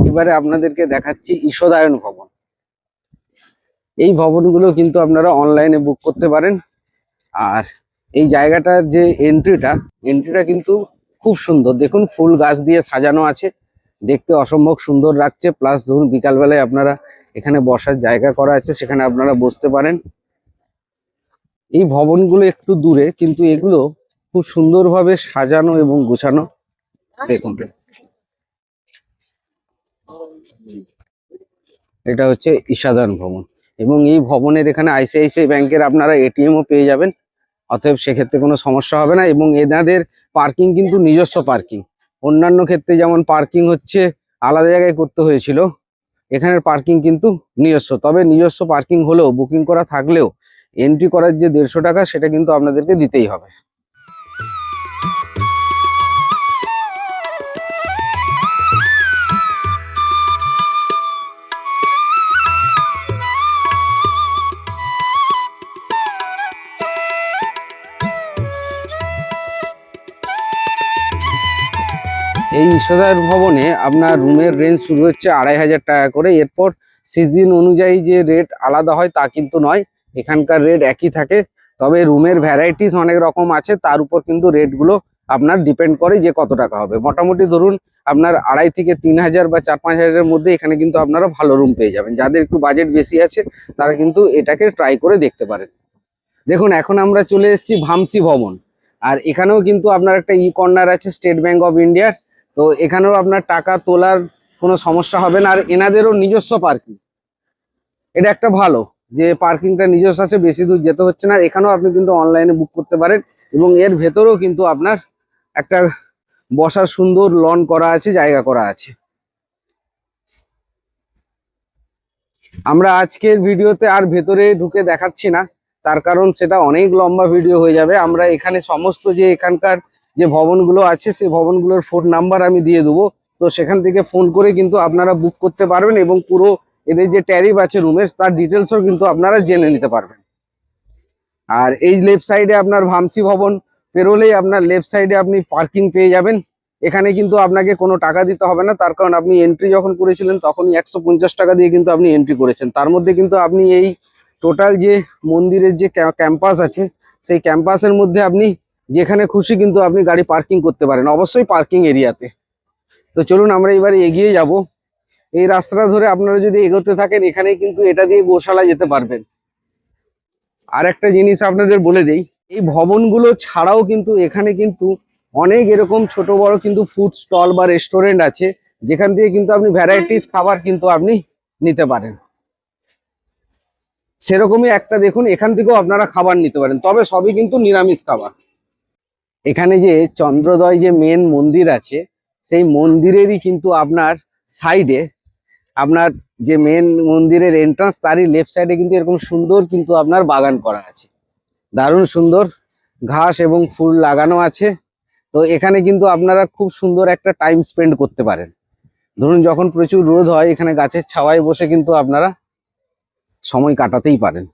এবারে আপনাদেরকে দেখাচ্ছি ঈশদায়ন ভবন। এই ভবনগুলো কিন্তু আপনারা অনলাইনে বুক করতে পারেন। আর এই জায়গাটার যে এন্ট্রিটা কিন্তু খুব সুন্দর। দেখুন ফুল গাছ দিয়ে সাজানো আছে, দেখতে অসম্ভব সুন্দর লাগছে। প্লাস ধরুন বিকালবেলায় আপনারা এখানে বসার জায়গা করা আছে, সেখানে আপনারা বসতে পারেন। এই ভবনগুলো একটু দূরে, কিন্তু এগুলো খুব সুন্দরভাবে সাজানো এবং গোছানো। দেখুন এটা হচ্ছে ঈশাদান ভবন, এবং এই ভবনের এখানে আইসিআইসিআই ব্যাংকের আপনারা এটিএমও পেয়ে যাবেন। অতএব সেক্ষেত্রে কোনো সমস্যা হবে না। এবং এনাদের পার্কিং কিন্তু নিজস্ব পার্কিং। অন্যান্য ক্ষেত্রে যেমন পার্কিং হচ্ছে আলাদা জায়গায় করতে হয়েছিল, এখানের পার্কিং কিন্তু নিজস্ব। তবে নিজস্ব পার্কিং হলেও বুকিং করা থাকলেও এন্ট্রি করার যে 150 টাকা সেটা কিন্তু আপনাদেরকে দিতেই হবে। এই ঈশদায়ন ভবনে আপনার রুমের রেঞ্জ শুরু হচ্ছে 2500 টাকা করে। এরপর সিজন অনুযায়ী যে রেট আলাদা হয় তা কিন্তু নয়, এখানকার রেট একই থাকে। তবে রুমের ভ্যারাইটিস অনেক রকম আছে, তার উপর কিন্তু রেটগুলো আপনার ডিপেন্ড করে যে কত টাকা হবে। মোটামুটি ধরুন আপনার 2500 থেকে 3000 বা 4000-5000-এর মধ্যে এখানে কিন্তু আপনারা ভালো রুম পেয়ে যাবেন। যাদের একটু বাজেট বেশি আছে তারা কিন্তু এটাকে ট্রাই করে দেখতে পারেন। দেখুন এখন আমরা চলে এসেছি ভামসি ভবন। আর এখানেও কিন্তু আপনার একটা কর্নার আছে স্টেট ব্যাংক অফ ইন্ডিয়ার। তো এখানেও আপনার টাকা তোলার কোনো সমস্যা হবে না। আর এনাদেরও নিজস্ব পার্কিং, এটা একটা ভালো যে পার্কিংটা নিজস্ব আছে, বেশি দূর যেতে হচ্ছে না। এখানেও আপনি কিন্তু অনলাইনে বুক করতে পারেন। এবং এর ভেতরেও কিন্তু আপনার একটা বসার সুন্দর লন করা আছে, জায়গা করা আছে। আমরা আজকের ভিডিওতে আর ভেতরে ঢুকে দেখাচ্ছি না, তার কারণ সেটা অনেক লম্বা ভিডিও হয়ে যাবে। আমরা এখানে সমস্ত যে এখানকার যে ভবনগুলো আছে সেই ভবনগুলোর ফোন নাম্বার আমি দিয়ে দেবো। তো সেখান থেকে ফোন করে কিন্তু আপনারা বুক করতে পারবেন এবং পুরো এদের যে ট্যারিফ আছে রুমের তার ডিটেলসও কিন্তু আপনারা জেনে নিতে পারবেন। আর এই লেফট সাইডে আপনার ভামসি ভবন পেরোলেই আপনার লেফট সাইডে আপনি পার্কিং পেয়ে যাবেন। এখানে কিন্তু আপনাকে কোনো টাকা দিতে হবে না, তার কারণ আপনি এন্ট্রি যখন করেছিলেন তখনই 150 টাকা দিয়ে কিন্তু আপনি এন্ট্রি করেছেন। তার মধ্যে কিন্তু আপনি এই টোটাল যে মন্দিরের যে ক্যাম্পাস আছে সেই ক্যাম্পাসের মধ্যে আপনি যেখানে খুশি কিন্তু আপনি গাড়ি পার্কিং করতে পারেন, অবশ্যই পার্কিং এরিয়াতে। তো চলুন আমরা এবারে এগিয়ে যাব। এই রাস্তাটা ধরে আপনারা যদি এগোতে থাকেন এখানে কিন্তু এটা দিয়ে গোশালা যেতে পারবেন। আর একটা জিনিস আপনাদের বলে দেই, এই ভবনগুলো ছাড়াও কিন্তু এখানে কিন্তু অনেক এরকম ছোট বড় কিন্তু ফুড স্টল বা রেস্টুরেন্ট আছে, যেখান থেকে কিন্তু আপনি ভ্যারাইটিস খাবার কিন্তু আপনি নিতে পারেন। সেরকমই একটা দেখুন, এখান থেকেও আপনারা খাবার নিতে পারেন, তবে সবই কিন্তু নিরামিষ খাবার। এখানে যে চন্দ্রোদয় যে মেন মন্দির আছে, সেই মন্দিরেরই কিন্তু আপনার সাইডে, আপনার যে মেন মন্দিরের এন্ট্রান্স তারই লেফট সাইডে কিন্তু এরকম সুন্দর কিন্তু আপনার বাগান করা আছে, দারুণ সুন্দর ঘাস এবং ফুল লাগানো আছে। তো এখানে কিন্তু আপনারা খুব সুন্দর একটা টাইম স্পেন্ড করতে পারেন। ধরুন যখন প্রচুর রোদ হয়, এখানে গাছের ছাওয়ায় বসে কিন্তু আপনারা সময় কাটাতেই পারেন।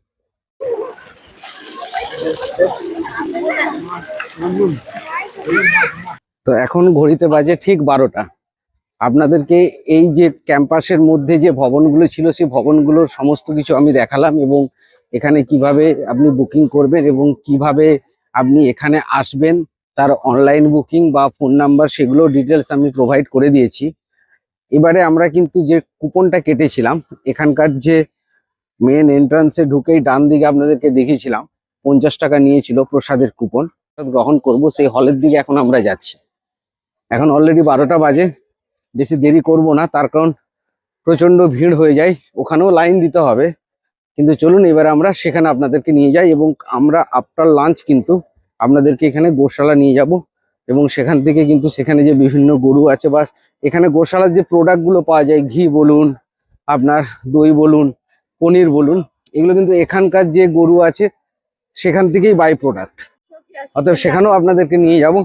তো এখন ঘড়িতে বাজে ঠিক 12টা। আপনাদেরকে এই যে ক্যাম্পাসের মধ্যে যে ভবনগুলো ছিল, সেই ভবনগুলোর সমস্ত কিছু আমি দেখালাম, এবং এখানে কিভাবে আপনি বুকিং করবেন এবং কিভাবে আপনি এখানে আসবেন, তার অনলাইন বুকিং বা ফোন নাম্বার, সেগুলো ডিটেলস আমি প্রোভাইড করে দিয়েছি। এবারে আমরা কিন্তু যে কুপনটা কেটেছিলাম, এখানকার যে মেন এন্ট্রান্সে ঢুকেই ডান দিকে আপনাদেরকে দেখিয়েছিলাম 50 টাকা নিয়েছিল প্রসাদের কুপন, গ্রহণ করব সেই হলের দিকে এখন আমরা যাচ্ছি। এখন অলরেডি 12টা বাজে, বেশি দেরি করব না, তার কারণ প্রচন্ড ভিড় হয়ে যায়, ওখানেও লাইন দিতে হবে। কিন্তু চলুন এবার আমরা সেখানে আপনাদেরকে নিয়ে যাই, এবং আমরা আফটার লাঞ্চ কিন্তু আপনাদেরকে এখানে গোশালা নিয়ে যাব, এবং সেখান থেকে কিন্তু সেখানে যে বিভিন্ন গরু আছে বা এখানে গোশালার যে প্রোডাক্টগুলো পাওয়া যায়, ঘি বলুন, আপনার দই বলুন, পনির বলুন, এগুলো কিন্তু এখানকার যে গরু আছে সেখান থেকেই বাই প্রোডাক্ট, অতএব সেখানেও আপনাদেরকে নিয়ে যাব।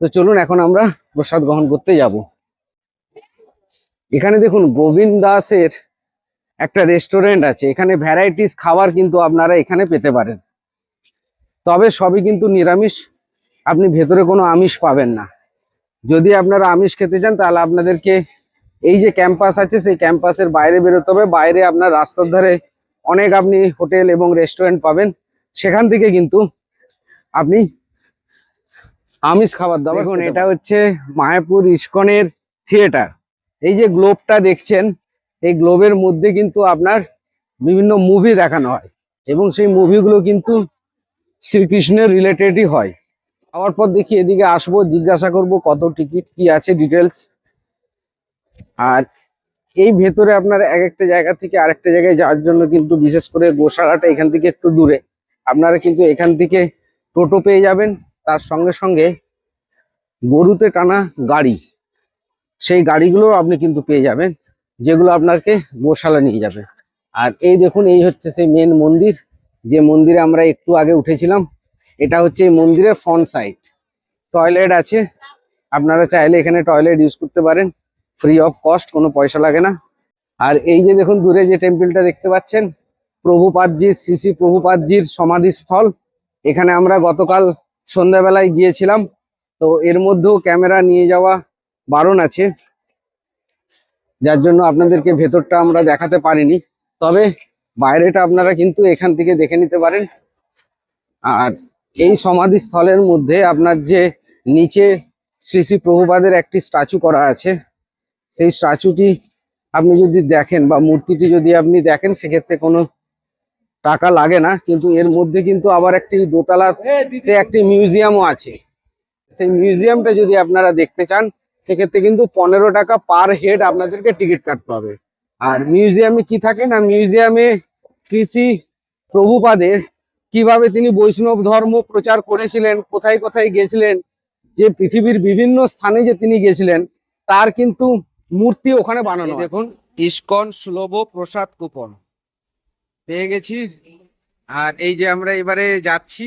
তো চলুন এখন আমরা প্রসাদ গ্রহণ করতে যাব। এখানে দেখুন গোবিন্দ দাসের একটা রেস্টুরেন্ট আছে, এখানে ভ্যারাইটিস খাবার কিন্তু আপনারা এখানে পেতে পারেন, তবে সবই কিন্তু নিরামিষ, আপনি ভেতরে কোনো আমিষ পাবেন না। যদি আপনারা আমিষ খেতে চান তাহলে আপনাদেরকে এই যে ক্যাম্পাস আছে সেই ক্যাম্পাসের বাইরে বেরোতে হবে। বাইরে আপনার রাস্তার ধারে অনেক আপনি হোটেল এবং রেস্টুরেন্ট পাবেন, সেখান থেকে কিন্তু আপনি আমিষ খাবার দাবার। দেখুন এটা হচ্ছে মায়াপুর ইস্কনের থিয়েটার। এই যে গ্লোবটা দেখছেন, এই গ্লোবের মধ্যে কিন্তু আপনার বিভিন্ন মুভি দেখানো হয়, এবং সেই মুভিগুলো কিন্তু শ্রীকৃষ্ণের রিলেটেডই হয়। খাওয়ার পর দেখি এদিকে আসবো, জিজ্ঞাসা করব কত টিকিট কি আছে ডিটেলস। আর এই ভেতরে আপনার এক একটা জায়গা থেকে আরেকটা জায়গায় যাওয়ার জন্য কিন্তু, বিশেষ করে গোশালাটা এখান থেকে একটু দূরে, আপনারা কিন্তু এখান থেকে টোটো পেয়ে যাবেন, তার সঙ্গে সঙ্গে গরুতে টানা গাড়ি, সেই গাড়িগুলো আপনি কিন্তু পেয়ে যাবেন, যেগুলো আপনাকে গোশালা নিয়ে যাবে। আর এই দেখুন, এই হচ্ছে সেই মেন মন্দির, যে মন্দিরে আমরা একটু আগে উঠেছিলাম। এটা হচ্ছে এই মন্দিরের ফ্রন্ট সাইড, টয়লেট আছে, আপনারা চাইলে এখানে টয়লেট ইউজ করতে পারেন, ফ্রি অফ কস্ট, কোনো পয়সা লাগে না। আর এই যে দেখুন দূরে যে টেম্পলটা দেখতে পাচ্ছেন, প্রভুপাদজির, শ্রী শ্রী প্রভুপাদজির সমাধিস্থল। এখানে আমরা গতকাল সন্ধ্যাবেলায় গিয়েছিলাম, তো এর মধ্যেও ক্যামেরা নিয়ে যাওয়া বারণ আছে, যার জন্য আপনাদেরকে ভেতরটা আমরা দেখাতে পারিনি, তবে বাইরেটা আপনারা কিন্তু এখান থেকে দেখে নিতে পারেন। আর এই সমাধিস্থলের মধ্যে আপনার যে নিচে শ্রী শ্রী প্রভুপাদের একটি স্ট্যাচু করা আছে, সেই স্ট্যাচুটি আপনি যদি দেখেন বা মূর্তিটি যদি আপনি দেখেন, সেক্ষেত্রে কোনো টাকা লাগে না, কিন্তু এর মধ্যে কিন্তু আবার একটি দোতলাতে একটি মিউজিয়ামও আছে। সেই মিউজিয়ামটা যদি আপনারা দেখতে চান, সেক্ষেত্রে কিন্তু 15 টাকা পার হেড আপনাদেরকে টিকিট কাটতে হবে। আর মিউজিয়ামে কি থাকে না, মিউজিয়ামে শ্রী শ্রী প্রভুপাদের কিভাবে তিনি বৈষ্ণব ধর্ম প্রচার করেছিলেন, কোথায় কোথায় গেছিলেন, যে পৃথিবীর বিভিন্ন স্থানে যে তিনি গেছিলেন, তার কিন্তু মূর্তি ওখানে বানানো। দেখুন ইস্কন সুলভ প্রসাদ কুপন পেয়ে গেছি, আর এই যে আমরা এবারে যাচ্ছি।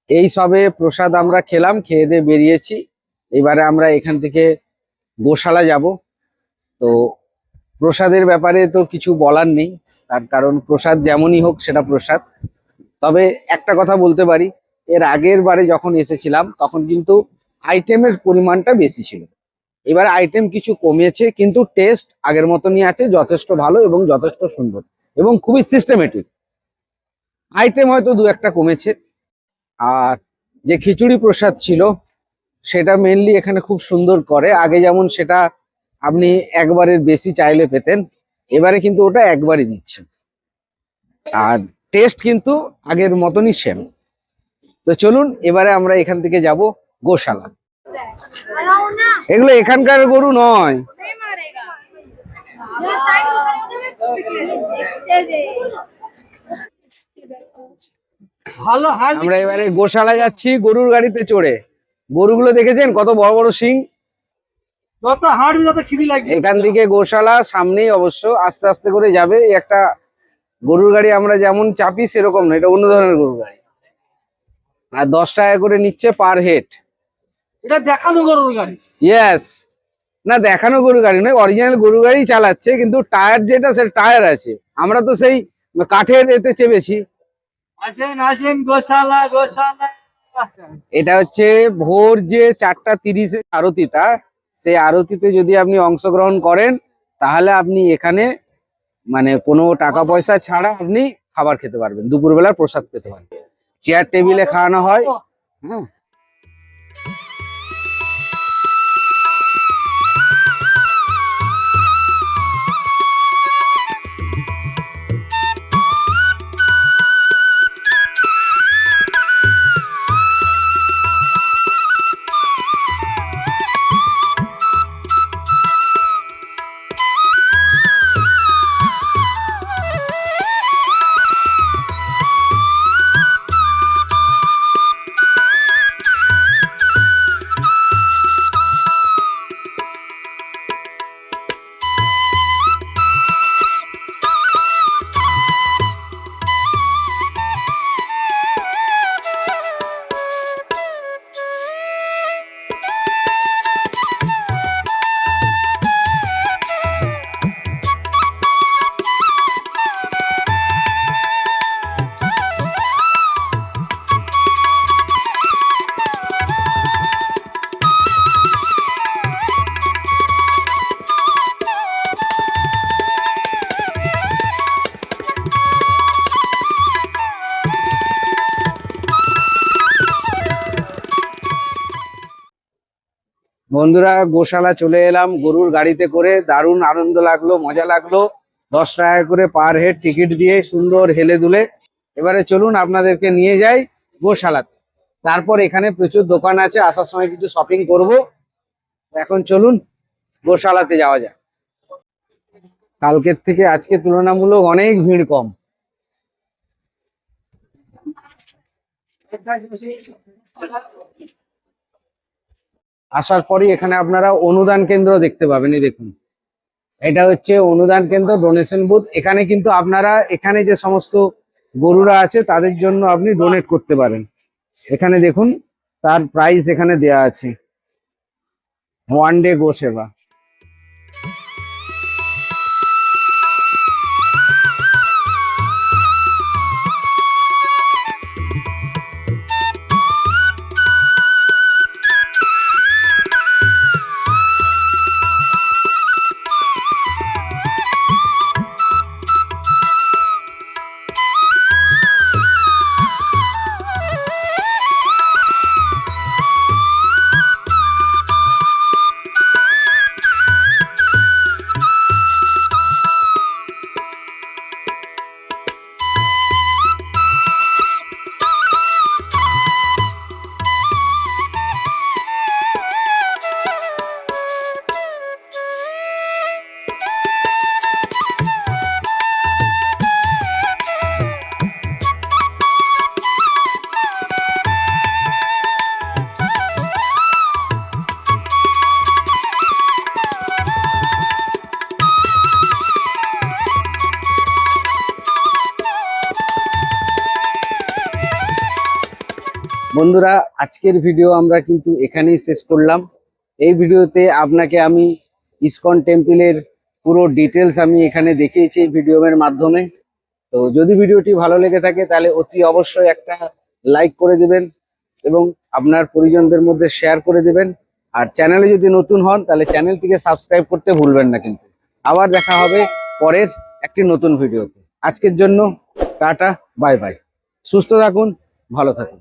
এই সবে প্রসাদ আমরা খেলাম, খেয়ে দিয়ে বেরিয়েছি। এবারে আমরা এখান থেকে গোশালা যাব। তো প্রসাদের ব্যাপারে তো কিছু বলার নেই, তার কারণ প্রসাদ যেমনই হোক সেটা প্রসাদ। তবে একটা কথা বলতে পারি, এর আগের বারে যখন এসেছিলাম তখন কিন্তু আইটেমের পরিমাণটা বেশি ছিল। এবার আইটেম কিছু কমেছে, কিন্তু টেস্ট আগের মতনই আছে, যথেষ্ট ভালো এবং যথেষ্ট সুন্দর এবং খুবই সিস্টেমেটিক। আইটেম হয়তো দু একটা কমেছে। আর যে খিচুড়ি প্রসাদ ছিল সেটা মেনলি এখানে খুব সুন্দর করে। আগে যেমন সেটা আপনি একবারের বেশি চাইলে পেতেন, এবারে কিন্তু ওটা একবারই দিচ্ছেন। আর টেস্ট কিন্তু আগের মতনই সেম। তো চলুন এবারে আমরা এখান থেকে যাব গোশালা। এগুলো এখানকার গরু নয়। আমরা এবারে গোশালা যাচ্ছি গরুর গাড়িতে চড়ে। গরুগুলো দেখেছেন কত বড় বড় শিং। যত হাঁটবি তত খিদি লাগবে। এখান থেকে গোশালা সামনেই, অবশ্য আস্তে আস্তে করে যাবে। এই একটা গরুর গাড়ি আমরা যেমন চাপি সেরকম না, এটা অন্য ধরনের গরুর গাড়ি। আর 10 টাকা করে নিচ্ছে পার হেড। এটা দেখানো গরুর গাড়ি। ইয়েস, না দেখানো গরুর গাড়ি নয়, অরিজিনাল গরুর গাড়ি চালাচ্ছে, কিন্তু টায়ার যেটা সে টায়ার আছে। আমরা তো সেই কাঠের এতে চেপেছি। আসেন আসেন গোশালা গোশালা। এটা হচ্ছে ভোর যে 4:30 আরতিটা, সেই আরতিতে যদি আপনি অংশগ্রহণ করেন তাহলে আপনি এখানে মানে কোনো টাকা পয়সা ছাড়া আপনি খাবার খেতে পারবেন, দুপুরবেলার প্রসাদ খেতে পারবেন। চেয়ার টেবিলে খাওয়ানো হয়। হ্যাঁ, বন্ধুরা গোশালা চলে এলাম গরুর গাড়িতে করে। দারুণ আনন্দ লাগলো, মজা লাগলো। 10 টাকা করে পার হেড টিকিট দিয়ে সুন্দর হেলে দুলে। এবারে চলুন আপনাদেরকে নিয়ে যাই গোশালাতে। তারপর এখানে প্রচুর দোকান আছে, আসার সময় কিছু শপিং করব। এখন চলুন গোশালাতে যাওয়া যাক। কালকের থেকে আজকে তুলনামূলক অনেক ভিড় কম। আসার পরই এখানে আপনারা অনুদান কেন্দ্র দেখতে পাবেন। এই দেখুন, এটা হচ্ছে অনুদান কেন্দ্র, ডোনেশন বুথ। এখানে কিন্তু আপনারা এখানে যে সমস্ত গরুরা আছে তাদের জন্য আপনি ডোনেট করতে পারেন। এখানে দেখুন তার প্রাইস এখানে দেয়া আছে, 1 ডে গো সেবা। বন্ধুরা, আজকের ভিডিও আমরা কিন্তু এখানেই শেষ করলাম। এই ভিডিওতে আপনাকে আমি ইসকন টেম্পলের পুরো ডিটেলস আমি এখানে দেখিয়েছি এই ভিডিওর মাধ্যমে। তো যদি ভিডিওটি ভালো লেগে থাকে তাহলে অতি অবশ্যই একটা লাইক করে দিবেন এবং আপনার পরিজনদের মধ্যে শেয়ার করে দিবেন। আর চ্যানেলে যদি নতুন হন তাহলে চ্যানেলটিকে সাবস্ক্রাইব করতে ভুলবেন না কিন্তু। আবার দেখা হবে পরের একটি নতুন ভিডিওতে। আজকের জন্য টাটা, বাই বাই। সুস্থ থাকুন, ভালো থাকুন।